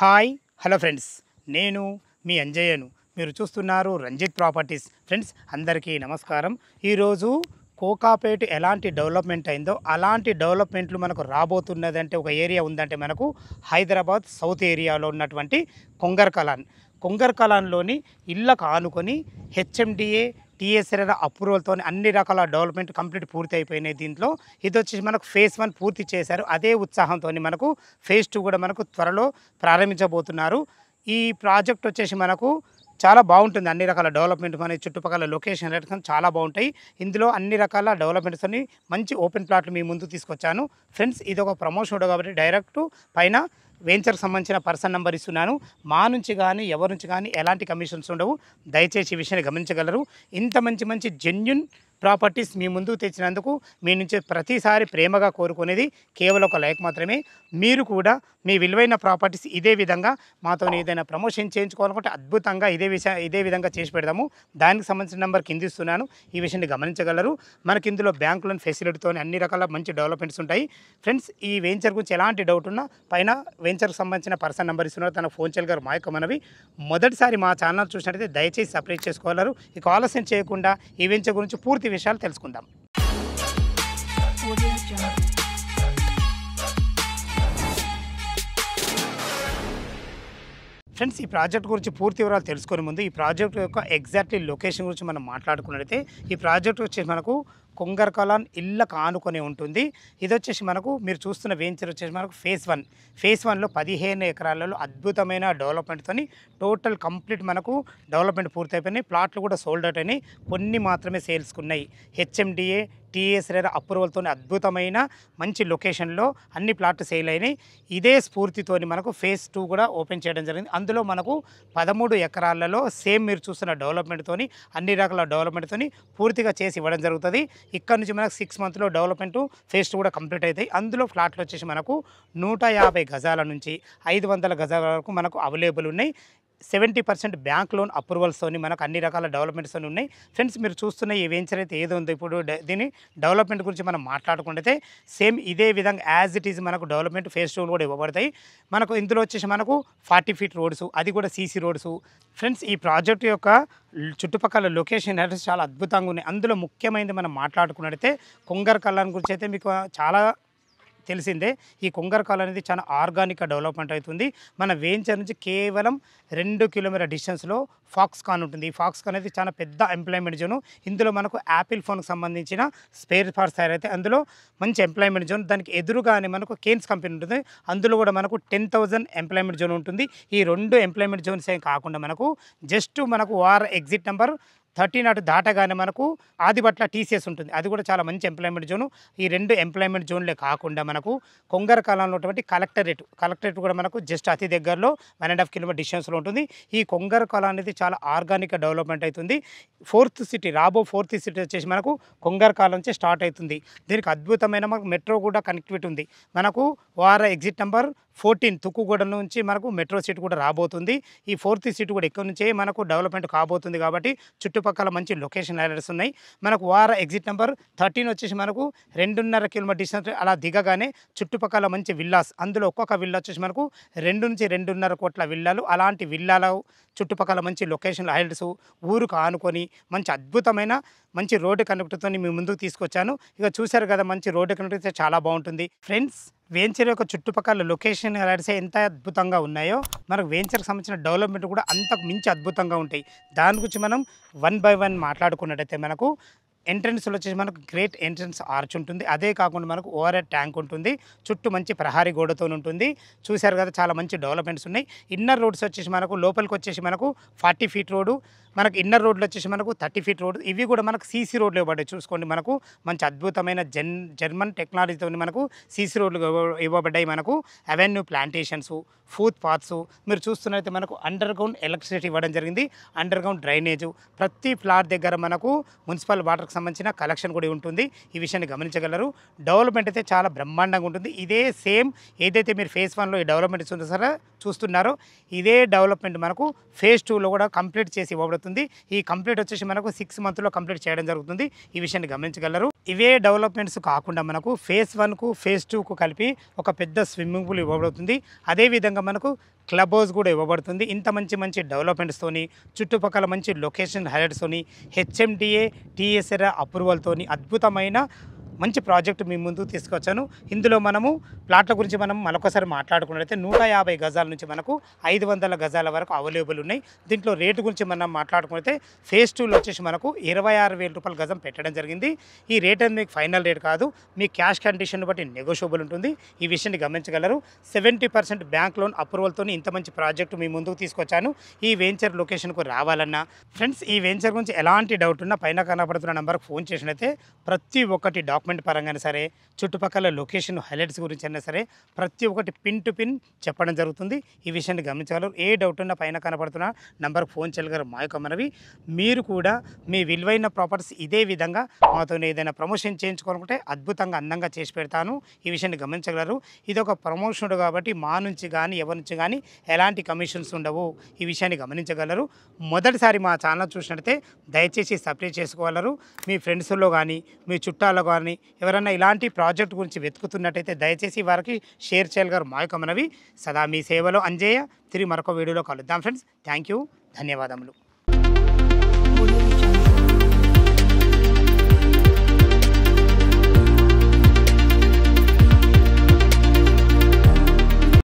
Hi hello friends, నేను మీ అంజయ్యను. మీరు చూస్తున్నారు రంజిత్ ప్రాపర్టీస్. ఫ్రెండ్స్ అందరికీ నమస్కారం. ఈరోజు కోకాపేట ఎలాంటి డెవలప్మెంట్ అయిందో అలాంటి డెవలప్మెంట్లు మనకు రాబోతున్నదంటే ఒక ఏరియా ఉందంటే మనకు హైదరాబాద్ సౌత్ ఏరియాలో ఉన్నటువంటి కొంగర్ కలాన్లోని ఇళ్ళకు ఆనుకొని హెచ్ఎండిఏ టీఎస్ఆర్ అప్రూవల్తో అన్ని రకాల డెవలప్మెంట్ కంప్లీట్ పూర్తి అయిపోయినాయి. దీంట్లో ఇది వచ్చేసి మనకు ఫేజ్ 1 పూర్తి చేశారు. అదే ఉత్సాహంతో మనకు ఫేజ్ 2 కూడా మనకు త్వరలో ప్రారంభించబోతున్నారు. ఈ ప్రాజెక్ట్ వచ్చేసి మనకు చాలా బాగుంటుంది. అన్ని రకాల డెవలప్మెంట్ మన చుట్టుపక్కల లొకేషన్ చాలా బాగుంటాయి. ఇందులో అన్ని రకాల డెవలప్మెంట్స్ని మంచి ఓపెన్ ప్లాట్లు మీ ముందు తీసుకొచ్చాను. ఫ్రెండ్స్ ఇది ఒక ప్రమోషన్ కాబట్టి డైరెక్ట్ పైన వెంచర్కి సంబంధించిన పర్సన్ నెంబర్ ఇస్తున్నాను. మా నుంచి కానీ ఎవరి నుంచి కానీ ఎలాంటి కమిషన్స్ ఉండవు. దయచేసి ఈ విషయాన్ని గమనించగలరు. ఇంత మంచి జెన్యున్ ప్రాపర్టీస్ మీ ముందుకు తెచ్చినందుకు మీ నుంచి ప్రతిసారి ప్రేమగా కోరుకునేది కేవలం ఒక లైక్ మాత్రమే. మీరు కూడా మీ విలువైన ప్రాపర్టీస్ ఇదే విధంగా మాతో ఏదైనా ప్రమోషన్ చేయించుకోవాలనుకుంటే అద్భుతంగా ఇదే విధంగా చేసి పెడదాము. దానికి సంబంధించిన నెంబర్ కింద ఇస్తున్నాను. ఈ విషయాన్ని గమనించగలరు. మనకి ఇందులో బ్యాంక్ లోన్ ఫెసిలిటీతో అన్ని రకాల మంచి డెవలప్మెంట్స్ ఉంటాయి. ఫ్రెండ్స్ ఈ వెంచర్ గురించి ఎలాంటి డౌట్ ఉన్నా పైన వెంచర్కి సంబంధించిన పర్సన్ నెంబర్ ఇస్తున్నారు. తన ఫోన్ చేయగలరు. మా యొక్క మనవి మొదటిసారి మా ఛానల్ చూసినట్టయితే దయచేసి సబ్స్క్రైబ్ చేసుకోగలరు. ఇక ఆలస్యం చేయకుండా ఈ వెంచర్ గురించి పూర్తి విషయాలు తెలుసుకుందాం. ఫ్రెండ్స్ ఈ ప్రాజెక్ట్ గురించి పూర్తి వివరాలు తెలుసుకునే ముందు ఈ ప్రాజెక్ట్ యొక్క ఎగ్జాక్ట్లీ లొకేషన్ గురించి మనం మాట్లాడుకున్నట్లయితే ఈ ప్రాజెక్ట్ వచ్చేసి మనకు కొంగర్ కలాన్ ఇళ్ళకు ఆనుకొని ఉంటుంది. ఇది వచ్చేసి మనకు మీరు చూస్తున్న వెంచర్ వచ్చేసి మనకు ఫేజ్ 1లో 15 ఎకరాలలో అద్భుతమైన డెవలప్మెంట్తో టోటల్ కంప్లీట్ మనకు డెవలప్మెంట్ పూర్తయిపోయినాయి. ప్లాట్లు కూడా సోల్డ్ అవుట్ అయినాయి. కొన్ని మాత్రమే సేల్స్కున్నాయి. హెచ్ఎండిఏ టీఎస్ఆర్ అప్రూవల్తో అద్భుతమైన మంచి లొకేషన్లో అన్ని ప్లాట్లు సేల్ అయినాయి. ఇదే స్ఫూర్తితోని మనకు ఫేజ్ 2 కూడా ఓపెన్ చేయడం జరిగింది. అందులో మనకు 13 ఎకరాలలో సేమ్ మీరు చూస్తున్న డెవలప్మెంట్తోని అన్ని రకాల డెవలప్మెంట్తోని పూర్తిగా చేసి ఇవ్వడం జరుగుతుంది. ఇక్కడ నుంచి మనకు 6 మంత్లో డెవలప్మెంట్ ఫేజ్ 2 కూడా కంప్లీట్ అవుతాయి. అందులో ఫ్లాట్లు వచ్చేసి మనకు 150 గజాల నుంచి 500 గజాల వరకు మనకు అవైలబుల్ ఉన్నాయి. 70% బ్యాంక్ లోన్ అప్రూవల్స్తోని మనకు అన్ని రకాల డెవలప్మెంట్స్ ఉన్నాయి. ఫ్రెండ్స్ మీరు చూస్తున్న ఈ వెంచర్ అయితే ఏదో ఉందో ఇప్పుడు దీని డెవలప్మెంట్ గురించి మనం మాట్లాడుకుంటే సేమ్ ఇదే విధంగా యాజ్ ఇట్ ఈజ్ మనకు డెవలప్మెంట్ ఫేజ్ 2 కూడా ఇవ్వబడతాయి. మనకు ఇందులో వచ్చేసి మనకు 40 ఫీట్ రోడ్స్, అది కూడా సీసీ రోడ్స్. ఫ్రెండ్స్ ఈ ప్రాజెక్ట్ యొక్క చుట్టుపక్కల లొకేషన్ అడ్రస్ చాలా అద్భుతంగా ఉన్నాయి. అందులో ముఖ్యమైనది మనం మాట్లాడుకున్నట్టయితే కొంగర్ కలాన్ గురించి అయితే మీకు చాలా తెలిసిందే. ఈ కొంగర్ కాల్ అనేది చాలా ఆర్గానిక్గా డెవలప్మెంట్ అవుతుంది. మన వెంచర్ నుంచి కేవలం 2 కిలోమీటర్ డిస్టెన్స్లో ఫాక్స్కాన్ ఉంటుంది. ఈ ఫాక్స్కాన్ అనేది చాలా పెద్ద ఎంప్లాయ్మెంట్ జోను. ఇందులో మనకు యాపిల్ ఫోన్కి సంబంధించిన స్పేర్ పార్ట్స్ తయారైతే అందులో మంచి ఎంప్లాయ్మెంట్ జోన్. దానికి ఎదురుగానే మనకు కేన్స్ కంపెనీ ఉంటుంది. అందులో కూడా మనకు 10,000 ఎంప్లాయ్మెంట్ జోన్ ఉంటుంది. ఈ 2 ఎంప్లాయ్మెంట్ జోన్స్ ఏం కాకుండా మనకు జస్ట్ మనకు ఎగ్జిట్ నెంబర్ 13 దాటగానే మనకు ఆదిబట్ల టీసీఎస్ ఉంటుంది. అది కూడా చాలా మంచి ఎంప్లాయ్మెంట్ జోను. ఈ 2 ఎంప్లాయ్మెంట్ జోన్లే కాకుండా మనకు కొంగర్ కలాన్లో ఉన్నటువంటి కలెక్టరేట్ కూడా మనకు జస్ట్ అతి దగ్గరలో 1.5 కిలోమీటర్ డిస్టెన్స్లో ఉంటుంది. ఈ కొంగర్ కలాన్ అనేది చాలా ఆర్గానిక్గా డెవలప్మెంట్ అవుతుంది. ఫోర్త్ సిటీ వచ్చేసి మనకు కొంగర్ కలాన్ నుంచి స్టార్ట్ అవుతుంది. దీనికి అద్భుతమైన మనకు మెట్రో కూడా కనెక్టివిటీ ఉంది. మనకు ఎగ్జిట్ నెంబర్ 14 తుక్కుగూడ నుంచి మనకు మెట్రో సిటీ కూడా రాబోతుంది. ఈ 4th సిటీ కూడా ఇక్కడ నుంచే మనకు డెవలప్మెంట్ కాబోతుంది. కాబట్టి చుట్టుపక్కల మంచి లొకేషన్ అడ్రస్ ఉన్నాయి. మనకు ఎగ్జిట్ నెంబర్ 13 వచ్చేసి మనకు 2.5 కిలోమీటర్ డిస్టెన్స్ అలా దిగగానే చుట్టుపక్కల మంచి విల్లాస్. అందులో ఒక్కొక్క విల్లా వచ్చేసి మనకు 2 నుంచి 2.5 కోట్ల విల్లాలు. అలాంటి విల్లాల చుట్టుపక్కల మంచి లొకేషన్ హైలైట్స్ ఊరుకు ఆనుకొని మంచి అద్భుతమైన మంచి రోడ్డు కనెక్టివిటీతో మీ ముందుకు తీసుకొచ్చాను. ఇక చూశారు కదా మంచి రోడ్డు కనెక్టివిటీ చాలా బాగుంటుంది. ఫ్రెండ్స్ వెంచర్ యొక్క చుట్టుపక్కల లొకేషన్ హైలైట్స్ ఎంత అద్భుతంగా ఉన్నాయో మనకు వెంచర్కి సంబంధించిన డెవలప్మెంట్ కూడా అంతకు మించి అద్భుతంగా ఉంటాయి. దాని గురించి మనం 1 బై 1 మాట్లాడుకున్నట్టయితే మనకు ఎంట్రన్స్లో వచ్చేసి మనకు గ్రేట్ ఎంట్రన్స్ ఆర్చ్ ఉంటుంది. అదే కాకుండా మనకు ఓవర్ ట్యాంక్ ఉంటుంది. చుట్టూ మంచి ప్రహారీ గోడతో ఉంటుంది. చూశారు కదా చాలా మంచి డెవలప్మెంట్స్ ఉన్నాయి. ఇన్నర్ రోడ్స్ వచ్చేసి మనకు లోపలికి వచ్చేసి మనకు 40 ఫీట్ రోడ్డు, మనకు ఇన్నర్ రోడ్లు వచ్చేసి మనకు 30 ఫీట్ రోడ్. ఇవి కూడా మనకు సీసీ రోడ్లు ఇవ్వబడ్డాయి. చూసుకోండి మనకు మంచి అద్భుతమైన జర్మన్ టెక్నాలజీతో మనకు సీసీ రోడ్లు ఇవ్వబడ్డాయి. మనకు అవెన్యూ ప్లాంటేషన్స్, ఫుట్ పాత్స్ మీరు చూస్తున్నట్లయితే మనకు అండర్ గ్రౌండ్ ఎలక్ట్రిసిటీ ఇవ్వడం జరిగింది. అండర్ గ్రౌండ్ డ్రైనేజు ప్రతి ఫ్లాట్ దగ్గర మనకు మున్సిపల్ వాటర్కి సంబంధించిన కలెక్షన్ కూడా ఉంటుంది. ఈ విషయాన్ని గమనించగలరు. డెవలప్మెంట్ అయితే చాలా బ్రహ్మాండంగా ఉంటుంది. ఇదే సేమ్ ఏదైతే మీరు ఫేజ్ 1లో ఈ డెవలప్మెంట్ చూస్తున్నారో ఇదే డెవలప్మెంట్ మనకు ఫేజ్ 2లో కూడా కంప్లీట్ చేసి ఇవ్వబడుతుంది. జరుగుతుంది. ఈ కంప్లీట్ వచ్చేసి మనకు 6 మంత్స్‌లో కంప్లీట్ చేయడం జరుగుతుంది. ఈ విషయాన్ని గమనించగలరు. ఇవే డెవలప్‌మెంట్స్ కాకుండా మనకు ఫేజ్ 1కు, ఫేజ్ 2కు కలిపి ఒక పెద్ద స్విమ్మింగ్ పూల్ ఇవ్వబడుతుంది. అదేవిధంగా మనకు క్లబ్ హౌస్ కూడా ఇవ్వబడుతుంది. ఇంత మంచి డెవలప్‌మెంట్స్‌తోని, చుట్టుపక్కల మంచి లొకేషన్ హైలైట్స్‌తోని, హెచ్ఎండిఏ, టీఎస్ఆర్ అప్రూవల్‌తోని అద్భుతమైన మంచి ప్రాజెక్ట్ మీ ముందుకు తీసుకొచ్చాను. ఇందులో మనము ప్లాట్ల గురించి మనం మరొకసారి మాట్లాడుకున్నట్లయితే 150 గజాల నుంచి మనకు 500 గజాల వరకు అవైలబుల్ ఉన్నాయి. దీంట్లో రేటు గురించి మనం మాట్లాడుకుంటే ఫేజ్ 2లో వచ్చేసి మనకు 26,000 రూపాయల గజం పెట్టడం జరిగింది. ఈ రేట్ అనేది మీకు ఫైనల్ రేట్ కాదు, మీ క్యాష్ కండిషన్ బట్టి నెగోషియబుల్ ఉంటుంది. ఈ విషయాన్ని గమనించగలరు. 70% బ్యాంక్ లోన్ అప్రూవల్తో ఇంత మంచి ప్రాజెక్ట్ మీ ముందుకు తీసుకొచ్చాను. ఈ వెంచర్ లొకేషన్కు రావాలన్నా ఫ్రెండ్స్, ఈ వెంచర్ గురించి ఎలాంటి డౌట్ ఉన్నా పైన కనబడుతున్న నెంబర్కి ఫోన్ చేసినైతే ప్రతి ఒక్కటి డాక్యుమెంట్ పరంగానే సరే, చుట్టుపక్కల లొకేషన్ హైలైట్స్ గురించి అయినా సరే ప్రతి ఒక్కటి పిన్ టు పిన్ చెప్పడం జరుగుతుంది. ఈ విషయాన్ని గమనించగలరు. ఏ డౌట్ ఉన్నా పైన కనబడుతున్న నంబర్కి ఫోన్ చేయగలరు. మా యొక్క మనవి, మీరు కూడా మీ విలువైన ప్రాపర్టీస్ ఇదే విధంగా మాతో ఏదైనా ప్రమోషన్ చేయించుకోవాలనుకుంటే అద్భుతంగా అందంగా చేసి పెడతాను. ఈ విషయాన్ని గమనించగలరు. ఇది ఒక ప్రమోషన్ కాబట్టి మా నుంచి కానీ ఎవరి నుంచి కానీ ఎలాంటి కమిషన్స్ ఉండవు. ఈ విషయాన్ని గమనించగలరు. మొదటిసారి మా ఛానల్ చూసినట్లయితే దయచేసి సబ్స్క్రైబ్ చేసుకోగలరు. మీ ఫ్రెండ్స్లో కానీ మీ చుట్టాల్లో కానీ ఎవరైనా ఇలాంటి ప్రాజెక్ట్ గురించి వెతుకుతున్నట్టయితే దయచేసి వారికి షేర్ చేయగలరు. మా యొక్క మనవి. సదా మీ సేవలో అంజయ్య. తిరిగి మరొక వీడియోలో కలుద్దాం ఫ్రెండ్స్. Thank you. ధన్యవాదములు.